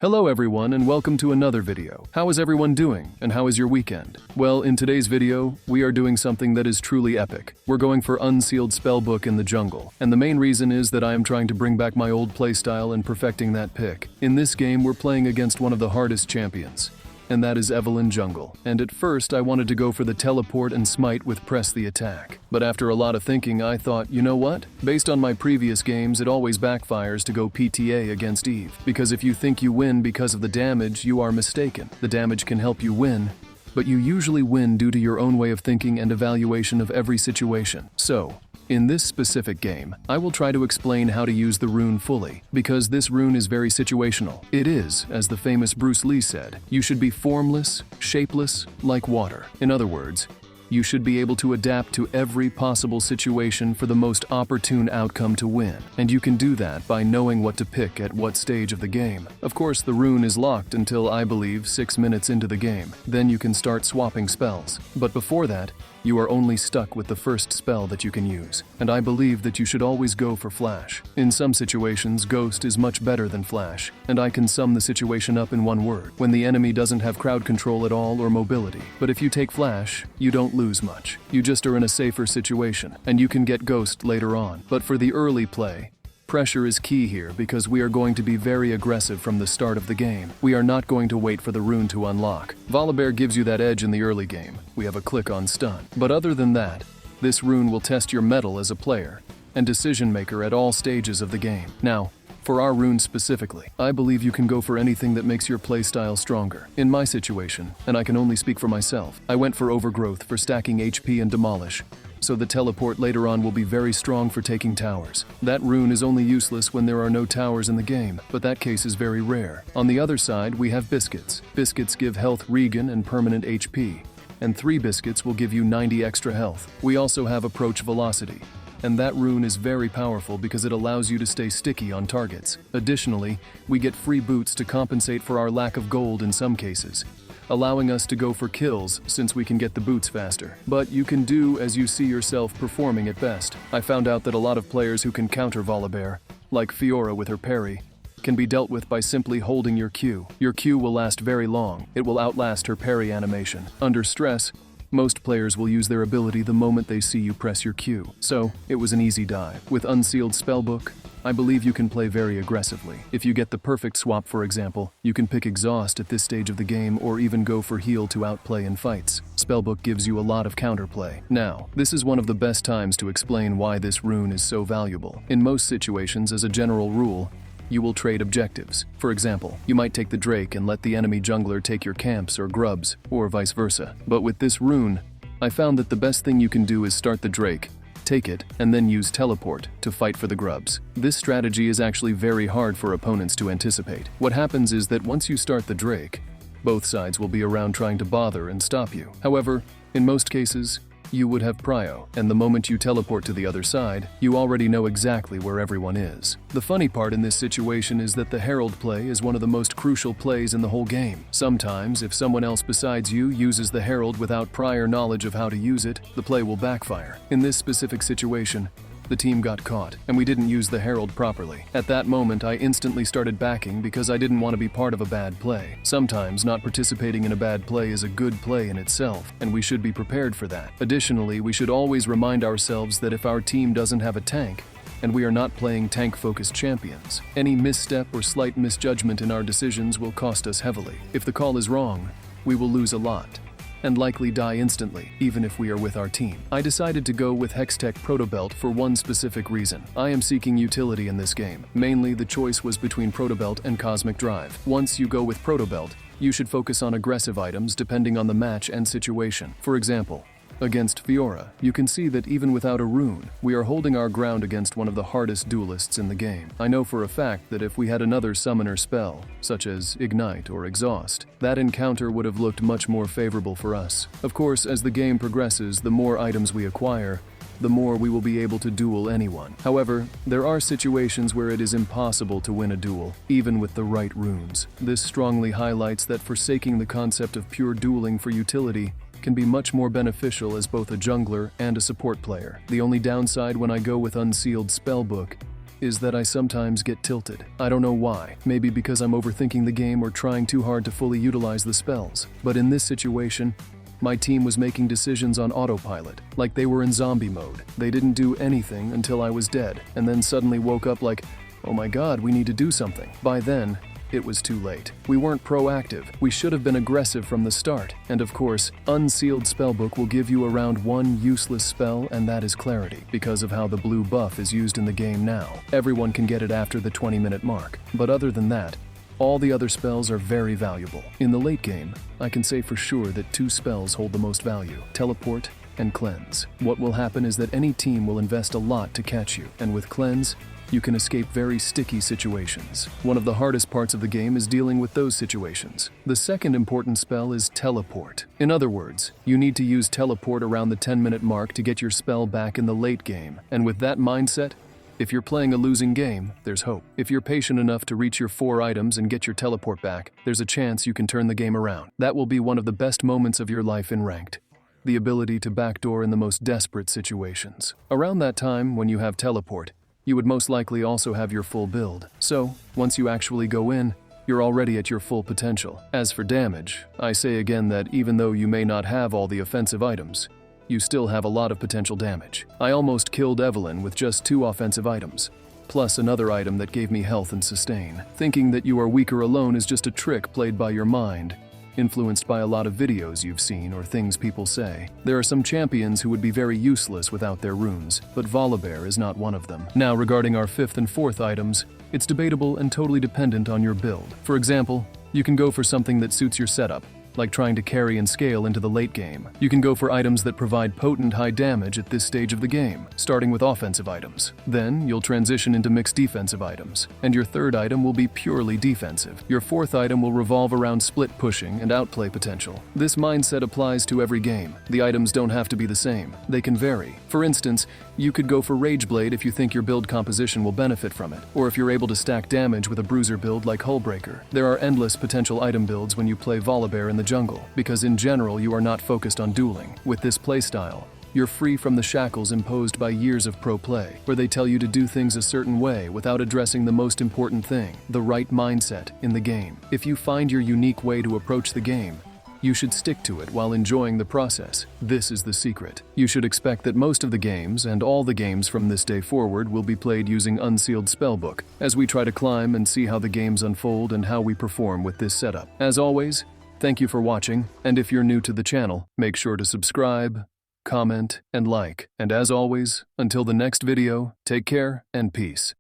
Hello everyone and welcome to another video. How is everyone doing and how is your weekend? Well, in today's video, we are doing something that is truly epic. We're going for Unsealed Spellbook in the jungle. And the main reason is that I am trying to bring back my old playstyle and perfecting that pick. In this game, we're playing against one of the hardest champions, and that is Evelynn Jungle. And at first, I wanted to go for the teleport and smite with press the attack. But after a lot of thinking, I thought, you know what? Based on my previous games, it always backfires to go PTA against Eve. Because if you think you win because of the damage, you are mistaken. The damage can help you win, but you usually win due to your own way of thinking and evaluation of every situation. So, in this specific game, I will try to explain how to use the rune fully, because this rune is very situational. It is, as the famous Bruce Lee said, you should be formless, shapeless, like water. In other words, you should be able to adapt to every possible situation for the most opportune outcome to win. And you can do that by knowing what to pick at what stage of the game. Of course, the rune is locked until, I believe, 6 minutes into the game. Then you can start swapping spells. But before that, you are only stuck with the first spell that you can use. And I believe that you should always go for Flash. In some situations, Ghost is much better than Flash, and I can sum the situation up in one word: when the enemy doesn't have crowd control at all or mobility. But if you take Flash, you don't lose much. You just are in a safer situation, and you can get Ghost later on. But for the early play, pressure is key here because we are going to be very aggressive from the start of the game. We are not going to wait for the rune to unlock. Volibear gives you that edge in the early game. We have a click on stun. But other than that, this rune will test your mettle as a player and decision maker at all stages of the game. Now, for our rune specifically, I believe you can go for anything that makes your playstyle stronger. In my situation, and I can only speak for myself, I went for Overgrowth for stacking HP and Demolish, so the teleport later on will be very strong for taking towers. That rune is only useless when there are no towers in the game, but that case is very rare. On the other side, we have Biscuits. Biscuits give health regen and permanent HP, and 3 biscuits will give you 90 extra health. We also have Approach Velocity, and that rune is very powerful because it allows you to stay sticky on targets. Additionally, we get free boots to compensate for our lack of gold in some cases, allowing us to go for kills since we can get the boots faster. But you can do as you see yourself performing at best. I found out that a lot of players who can counter Volibear, like Fiora with her parry, can be dealt with by simply holding your Q. Your Q will last very long. It will outlast her parry animation. Under stress, most players will use their ability the moment they see you press your Q. So, it was an easy dive. With Unsealed Spellbook, I believe you can play very aggressively. If you get the perfect swap, for example, you can pick Exhaust at this stage of the game or even go for Heal to outplay in fights. Spellbook gives you a lot of counterplay. Now, this is one of the best times to explain why this rune is so valuable. In most situations, as a general rule, you will trade objectives. For example, you might take the Drake and let the enemy jungler take your camps or grubs, or vice versa. But with this rune, I found that the best thing you can do is start the Drake, take it, and then use teleport to fight for the grubs. This strategy is actually very hard for opponents to anticipate. What happens is that once you start the Drake, both sides will be around trying to bother and stop you. However, in most cases, you would have prio, and the moment you teleport to the other side, you already know exactly where everyone is. The funny part in this situation is that the Herald play is one of the most crucial plays in the whole game. Sometimes, if someone else besides you uses the Herald without prior knowledge of how to use it, the play will backfire. In this specific situation, the team got caught, and we didn't use the Herald properly. At that moment, I instantly started backing because I didn't want to be part of a bad play. Sometimes, not participating in a bad play is a good play in itself, and we should be prepared for that. Additionally, we should always remind ourselves that if our team doesn't have a tank, and we are not playing tank-focused champions, any misstep or slight misjudgment in our decisions will cost us heavily. If the call is wrong, we will lose a lot, and likely die instantly, even if we are with our team. I decided to go with Hextech Protobelt for one specific reason. I am seeking utility in this game. Mainly, the choice was between Protobelt and Cosmic Drive. Once you go with Protobelt, you should focus on aggressive items depending on the match and situation. For example, against Fiora, you can see that even without a rune, we are holding our ground against one of the hardest duelists in the game. I know for a fact that if we had another summoner spell, such as Ignite or Exhaust, that encounter would have looked much more favorable for us. Of course, as the game progresses, the more items we acquire, the more we will be able to duel anyone. However, there are situations where it is impossible to win a duel, even with the right runes. This strongly highlights that forsaking the concept of pure dueling for utility can be much more beneficial as both a jungler and a support player. The only downside when I go with Unsealed Spellbook is that I sometimes get tilted. I don't know why. Maybe because I'm overthinking the game or trying too hard to fully utilize the spells. But in this situation, my team was making decisions on autopilot, like they were in zombie mode. They didn't do anything until I was dead, and then suddenly woke up like, oh my god, we need to do something. By then, it was too late. We weren't proactive. We should have been aggressive from the start. And of course, Unsealed Spellbook will give you around one useless spell, and that is Clarity, because of how the blue buff is used in the game now. Everyone can get it after the 20-minute mark. But other than that, all the other spells are very valuable. In the late game, I can say for sure that 2 spells hold the most value: Teleport and Cleanse. What will happen is that any team will invest a lot to catch you, and with Cleanse, you can escape very sticky situations. One of the hardest parts of the game is dealing with those situations. The second important spell is Teleport. In other words, you need to use Teleport around the 10-minute mark to get your spell back in the late game. And with that mindset, if you're playing a losing game, there's hope. If you're patient enough to reach your 4 items and get your Teleport back, there's a chance you can turn the game around. That will be one of the best moments of your life in Ranked. The ability to backdoor in the most desperate situations. Around that time, when you have Teleport, you would most likely also have your full build. So, once you actually go in, you're already at your full potential. As for damage, I say again that even though you may not have all the offensive items, you still have a lot of potential damage. I almost killed Evelyn with just 2 offensive items, plus another item that gave me health and sustain. Thinking that you are weaker alone is just a trick played by your mind, influenced by a lot of videos you've seen or things people say. There are some champions who would be very useless without their runes, but Volibear is not one of them. Now, regarding our 5th and 4th items, it's debatable and totally dependent on your build. For example, you can go for something that suits your setup, like trying to carry and scale into the late game. You can go for items that provide potent high damage at this stage of the game, starting with offensive items. Then, you'll transition into mixed defensive items, and your 3rd item will be purely defensive. Your 4th item will revolve around split pushing and outplay potential. This mindset applies to every game. The items don't have to be the same. They can vary. For instance, you could go for Rageblade if you think your build composition will benefit from it, or if you're able to stack damage with a bruiser build like Hullbreaker. There are endless potential item builds when you play Volibear in the jungle, because in general you are not focused on dueling. With this playstyle, you're free from the shackles imposed by years of pro play, where they tell you to do things a certain way without addressing the most important thing, the right mindset in the game. If you find your unique way to approach the game, you should stick to it while enjoying the process. This is the secret. You should expect that most of the games, and all the games from this day forward, will be played using Unsealed Spellbook, as we try to climb and see how the games unfold and how we perform with this setup. As always, thank you for watching, and if you're new to the channel, make sure to subscribe, comment, and like. And as always, until the next video, take care and peace.